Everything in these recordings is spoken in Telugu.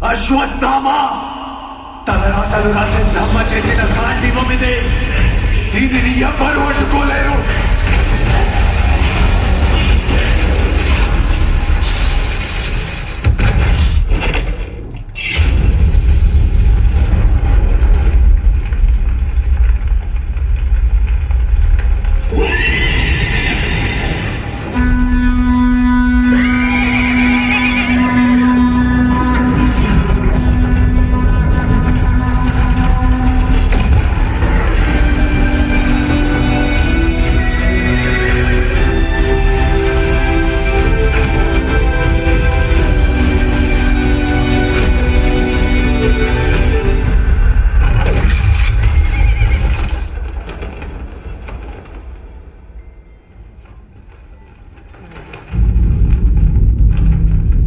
అశ్వత్థామ తలరాతలు రాసి నమ్మ చేసిన గాంధీవం ఇదే. దీనిని ఎవ్వరూ అడ్డుకోలేరు.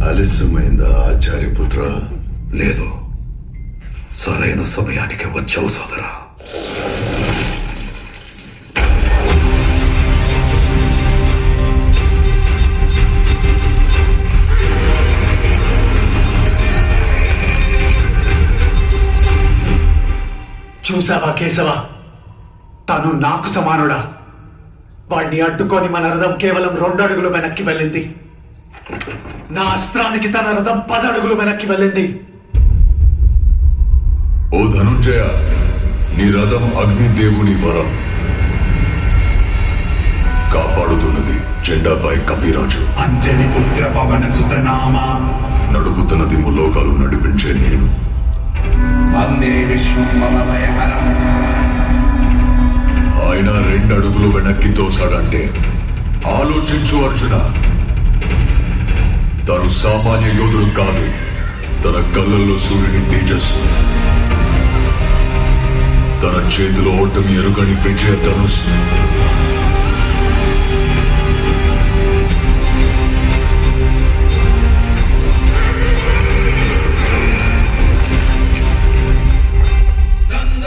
ఆలస్యమైందా ఆచార్యపుత్ర? లేదు, సరైన సమయానికి వచ్చావు సోదరా. చూసావా కేశవ, తను నాకు సమానుడా. వాడిని అడ్డుకొని మన రథం కేవలం 2 అడుగులు వెనక్కి వెళ్ళింది. నా అస్త్రానికి తన రథం 10 అడుగులు వెనక్కి వెళ్ళింది. ఓ ధనుంజయ, నీ రథం అగ్నిదేవుని వరం. కాపాడుతున్నది జెండాపై కపిరాజు. అంజని పుత్ర పవన సుతనామ. నడుపుతున్నది ముల్లోకాలు నడిపించే నేను. వందే విష్ణు మమ భయహరం. ఆయన 2 అడుగులు వెనక్కి తోసాడంటే ఆలోచించు అర్జున. తను సామాన్య యోధుడు కాదు. తన కళ్ళల్లో సూర్యుని తేజస్సు, తన చేతిలో ఓటమి ఎరుగని విజయ ధనుస్సు.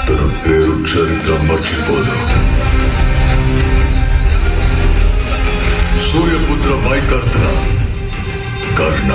తన పేరు చరిత్ర మర్చిపోదు. సూర్యపుత్ర వైకర్త కర్ణ.